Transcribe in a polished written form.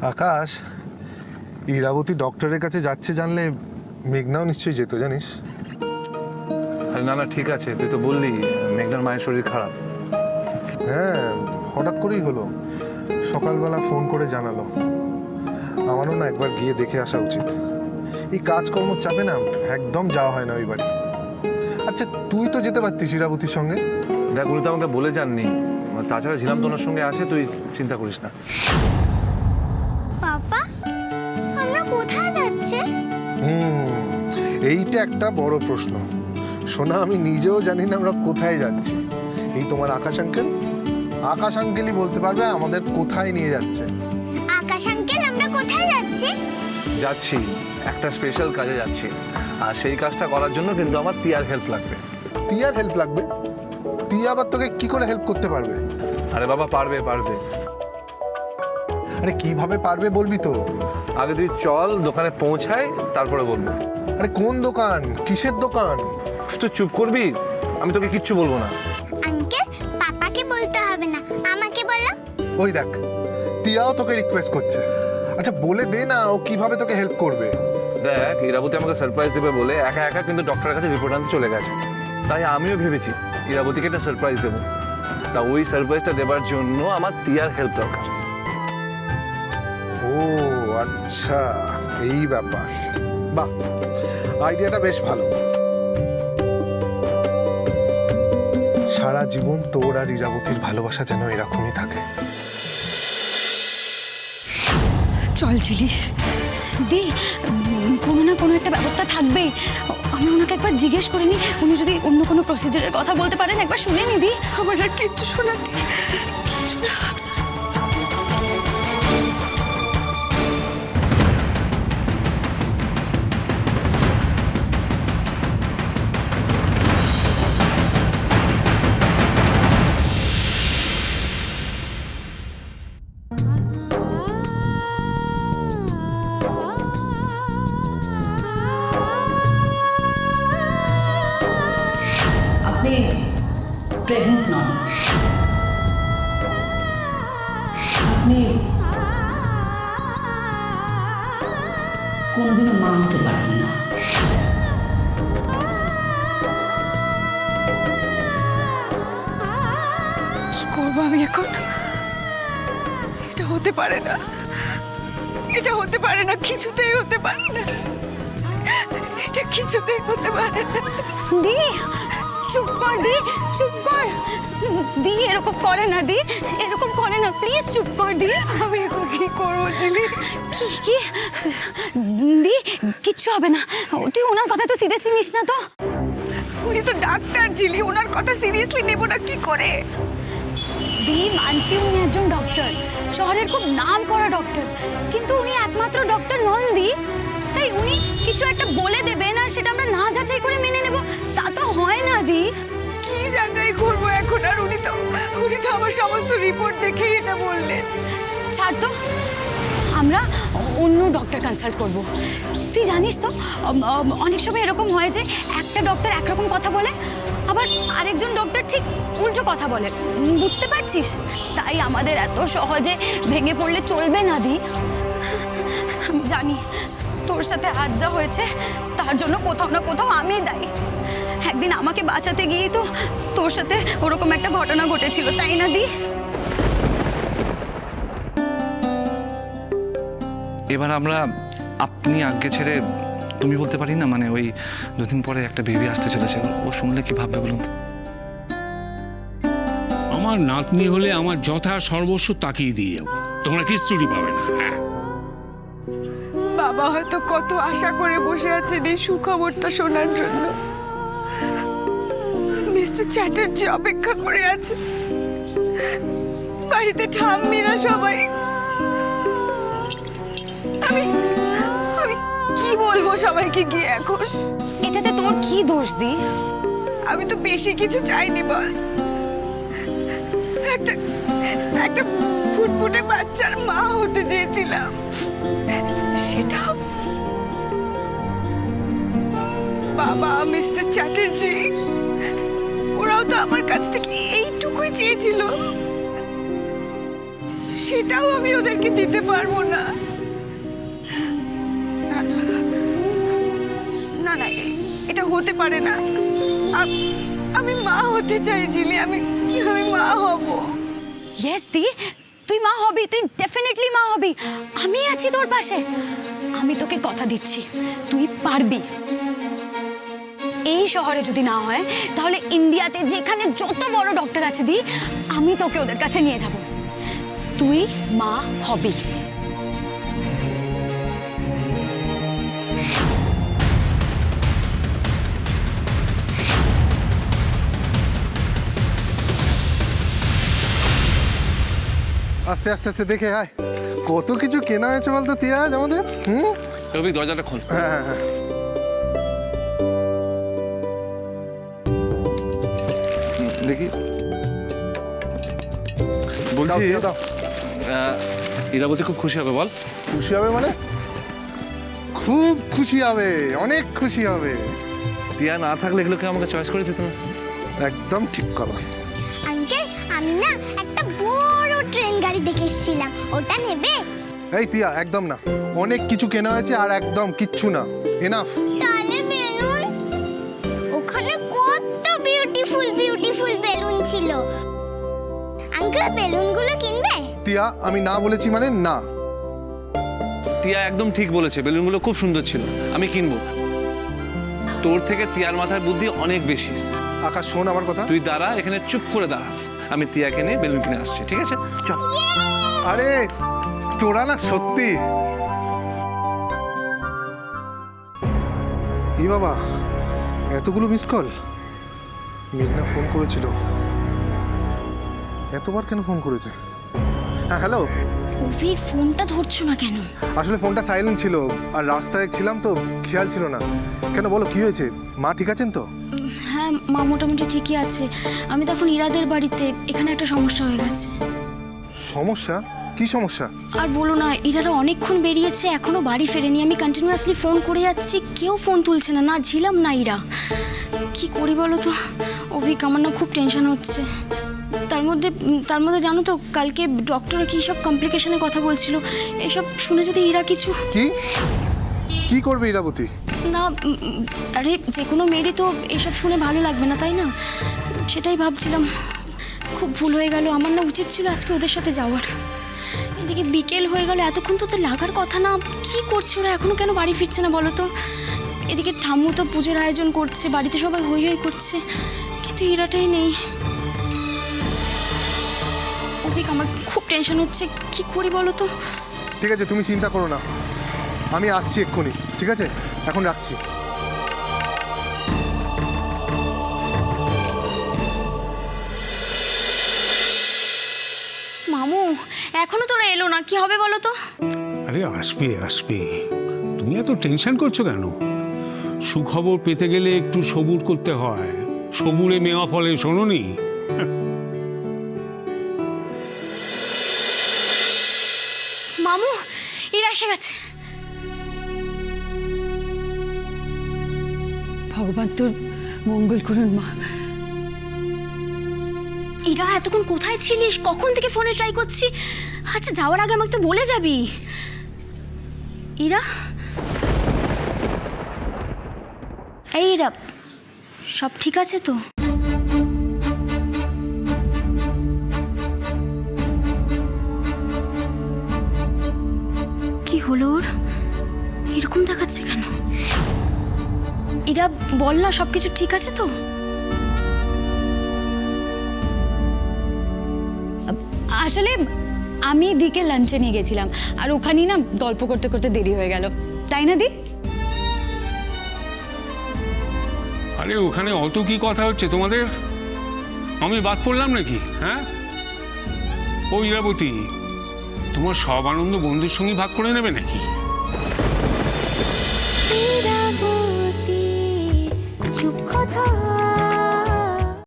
আকাশ, ইরাবতী ডক্টরের কাছে যাচ্ছে জানলে মেঘনাও নিশ্চয়ই যেত, জানিস? আরে না না, ঠিক আছে, তুই তো বললি মেঘনার মায়ের শরীর খারাপ। হ্যাঁ, হঠাৎ করেই হলো। সকালবেলা ফোন করে জানালো। আমারও না একবার গিয়ে দেখে আসা উচিত। এই কাজকর্ম চাপে না একদম যাওয়া হয় না ওই বাড়ি। আচ্ছা, তুই তো যেতে পারতিস ইরাবতীর সঙ্গে। দেখ, উনি তো আমাকে বলে যাননি। তাছাড়া ঝিলাম তোর সঙ্গে আছে, তুই চিন্তা করিস না। পাপা, আমরা কোথায় যাচ্ছি? এইটা একটা বড় প্রশ্ন সোনা। আমি নিজেও জানি না আমরা কোথায় যাচ্ছি। এই তোমার আকাশ আঙ্কেল, আকাশ আঙ্কেলই বলতে পারবে আমাদের কোথায় নিয়ে যাচ্ছে। আকাশ আঙ্কেল, আমরা কোথায় যাচ্ছি? যাচ্ছি একটা স্পেশাল কাজে যাচ্ছি, আর সেই কাজটা করার জন্য কিন্তু আমার তিয়ার হেল্প লাগবে। তিয়ার হেল্প লাগবে? তিয়া আবার তোকে কি করে হেল্প করতে পারবে? আরে বাবা, পারবে পারবে। আরে কিভাবে পারবে বলবি তো? আগে তুই চল, দোকানে পৌঁছাই, তারপরে বলবো। আরে কোন দোকান, কিসের দোকান? তুই চুপ করবি, আমি তোকে কিচ্ছু বলবো না। আঙ্কেল, পাপাকে বলতে হবে না, আমাকে বলো। ওই দেখ, তিয়াও তোকে রিকোয়েস্ট করছে। আচ্ছা বলে দে না, ও কিভাবে তোকে হেল্প করবে। দেখ, ইরাবতী আমাকে সারপ্রাইজ দেবে বলে একা একা কিন্তু ডক্টরের কাছে রিপোর্ট আনতে চলে গেছে। তাই আমিও ভেবেছি ইরাবতীকে একটা সারপ্রাইজ দেবো। তা ওই সারপ্রাইজটা দেবার জন্য আমার তিয়ার হেল্প দরকার। ও আচ্ছা, এই ব্যাপার। বাহ, আইডিয়াটা বেশ ভালো। সারা জীবন তোর আর ইরাবতীর ভালোবাসা যেন এরকমই থাকে। চল ঝিলি দি, কোনো না কোনো একটা ব্যবস্থা থাকবেই। আমি ওনাকে একবার জিজ্ঞেস করিনি, উনি যদি অন্য কোনো প্রসিজারের কথা বলতে পারেন একবার শুনে নি দি। আমার আর কিচ্ছু শোনার নেই, কিচ্ছু না। আপনি প্রেগনেন্ট নন, আপনি কোনোদিনও মা হতে পারবেন না। কি করবো আমি এখন? এটা হতে পারে না, এটা হতে পারে না, কিছুতেই হতে পারে না, এটা কিছুতেই হতে পারে না। দি চুপ কর, দি চুপ কর। দি এরকম করে না, দি এরকম করে না, প্লিজ চুপ কর দি। আমি এখন কি করবো ঝিলি? কি দি, কিচ্ছু হবে না। তুই ওনার কথা তো সিরিয়াসলি নিস না তো। উনি তো ডাক্তার ঝিলি, ওনার কথা সিরিয়াসলি নেব না কি করে? দি মানছি উনি একজন ডক্টর, শহরের খুব নাম করা ডক্টর, কিন্তু উনি একমাত্র ডক্টর নন দি। তাই উনি কিছু একটা বলে দেবেন আর সেটা আমরা না যাচাই করে মেনে নেব, তা তো হয় না দি। কি যাচাই করবো এখন? আর উনি তো আমার সমস্ত রিপোর্ট দেখেই এটা বললেন। ছাড় তো, আমরা অন্য ডক্টর কনসাল্ট করব। তুই জানিস তো অনেক সময় এরকম হয় যে একটা ডক্টর একরকম কথা বলে, আবার আরেকজন ডক্টর ঠিক উল্টো কথা বলে, বুঝতে পারছিস? তাই আমাদের এত সহজে ভেঙে পড়লে চলবে না দি। আমি জানি তোর সাথে আজ যা হয়েছে তার জন্য কোথাও না কোথাও আমি দায়ী। একদিন আমাকে বাঁচাতে গিয়েই তো তোর সাথে ওরকম একটা ঘটনা ঘটেছিল, তাই না দি? এবার আমরা আপনি আগে ছেড়ে তুমি বলতে পারি না, মানে ওই দুদিন পরে একটা বেবি আসতে চলেছে, ও শুনলে কি ভাববে বলুন তো? আমার নাতনি হলে আমার যথা সর্বস্ব তাকিয়ে দিয়ে যাবো, তোমরা কিচ্ছুটি পাবে না। হ্যাঁ, বাবা হয়তো কত আশা করে বসে আছেন এই সুখবরটা শোনার জন্য। মিস্টার চ্যাটার্জি অপেক্ষা করে আছে, বাড়িতে ঠাম্মিরা সবাই। আমি কি বলবো সবাইকে গিয়ে এখন? এটাতে তোর কি দোষ দি? আমি তো বেশি কিছু চাইনি বল, একটা ফুটফুটে বাচ্চার মা হতে চেয়েছিলাম, সেটাও বাবা মিস্টার চ্যাটার্জি ওরাও তো আমার কাছ থেকে এইটুকুই চেয়েছিল। সেটাও আমি ওদেরকে দিতে পারবো না। না না না না, এটা হতে পারে না। আমি মা হতে চাই জিলি, আমি মা হব। ইয়েস দি, তুই মা হবি, তুই ডেফিনেটলি মা হবি। আমি আছি তোর পাশে। আমি তোকে কথা দিচ্ছি, তুই পারবি। এই শহরে যদি না হয় তাহলে ইন্ডিয়াতে যেখানে যত বড় ডক্টর আছে দি, আমি তোকে ওদের কাছে নিয়ে যাব। তুই মা হবি। আস্তে আস্তে আস্তে দেখে আয়, কত কিছু কেনা হয়েছে বলতো তিয়া আজ আমাদের। রবি দরজাটা খোল। হ্যাঁ হ্যাঁ হ্যাঁ। দেখি বলছি দাও, দাও। ইরাবতী খুব খুশি হবে বল। খুশি হবে মানে? খুব খুশি হবে, অনেক খুশি হবে। টিয়া না থাকলে এগুলোকে আমাকে চয়েস করে দিত না। একদম ঠিক কথা। আঙ্কেল, আমি না একটা বড় ট্রেন গাড়ি দেখে এসেছিলাম, ওটা নেবে? এই তিয়া, একদম না। অনেক কিছু কেনা হয়েছে আর একদম কিচ্ছু না, এনাফ। তাহলে বেলুন? ওখানে কত বিউটিফুল বিউটিফুল বেলুন ছিল। আঙ্কেল, বেলুনগুলো কিনবে? তিয়া, আমি না বলেছি মানে না। টিয়া একদম ঠিক বলেছে, বেলুনগুলো খুব সুন্দর ছিল, আমি কিনবো। তোর থেকে টিয়ার মাথায় বুদ্ধি অনেক বেশি। আকাশ, শোন আমার কথা। তুই দাঁড়া, এখানে চুপ করে দাঁড়া। আমি টিয়াকে নিয়ে বেলুন কিনে আসছি, ঠিক আছে? চল। আরে তোরা না সত্যি। ই বাবা, এতগুলো মিস কল। মেঘনা ফোন করেছিল। এতবার কেন ফোন করেছে? হ্যাঁ হ্যালো। অভি, ফোনটা ধরছো না কেন? আসলে ফোনটা সাইলেন্ট ছিল আর রাস্তায় ছিলাম তো খেয়াল ছিল না। কেন বলো, কি হয়েছে? মা ঠিক আছেন তো? হ্যাঁ, মা মোটামুটি ঠিকই আছে। আমি তো এখন ইরাদের বাড়িতে, এখানে একটা সমস্যা হয়ে গেছে। সমস্যা? কি সমস্যা? আর বলো না, ইরারা অনেকক্ষণ বেরিয়েছে, এখনো বাড়ি ফেরেনি। আমি কন্টিনিউয়াসলি ফোন করে যাচ্ছি, কেউ ফোন তুলছে না, না ঝিলাম না ইরা। কি করি বলো তো অভিক, আমার না খুব টেনশন হচ্ছে। তার মধ্যে জানো তো, কালকে ডক্টর কি সব কমপ্লিকেশনের কথা বলছিল। এসব শুনে যদি ইরা কিছু... কি করবে ইরাবতী? না, আরে যে কোনো মেয়েরই তো এসব শুনে ভালো লাগবে না, তাই না? সেটাই ভাবছিলাম। খুব ভুল হয়ে গেল, আমার না উচিত ছিল আজকে ওদের সাথে যাওয়ার। এদিকে বিকেল হয়ে গেল, এতক্ষণ তো ওদের লাগার কথা না। কি করছে ওরা, এখনো কেন বাড়ি ফিরছে না বলো তো? এদিকে ঠাম্মু তো পুজোর আয়োজন করছে, বাড়িতে সবাই হই হই করছে, কিন্তু ইরাটাই নেই। অভিক, আমার খুব টেনশন হচ্ছে, কি করি বলো তো? ঠিক আছে, তুমি চিন্তা করো না, আমি আসছি এক্ষুনি। ঠিক আছে, এখন রাখছি। মামু, এখনো তোরা এলো না, কি হবে বলো তো? আরে আসবে আসবে, তুমি এত টেনশন করছো কেন? সুখবর পেতে গেলে একটু সবুর করতে হয়। সবুরে মেওয়া ফলে, শোনোনি? মামু, ইরা এসে গেছে। ভগবান তোর মঙ্গল করুন মা। ইরা, এতক্ষণ কোথায় ছিলিস? কখন থেকে ফোনে ট্রাই করছি। আচ্ছা, যাওয়ার আগে আমাকে তো বলে যাবি। ইরা, এই ইরা, সব ঠিক আছে তো? কি হলো ওর? এরকম দেখাচ্ছে কেন? ইরা, বল না, সবকিছু ঠিক আছে তো? আসলে আমি দিকে লাঞ্চে নিয়ে গেছিলাম, আর ওখানেই না গল্প করতে করতে দেরি হয়ে গেল, তাই না দি? আরে ওখানে অত কি কথা হচ্ছে তোমাদের? আমি বাদ পড়লাম নাকি? হ্যাঁ, ও ইরাবতী, তোমার সব আনন্দ বন্ধুর সঙ্গে ভাগ করে নেবে নাকি? চুপ কথা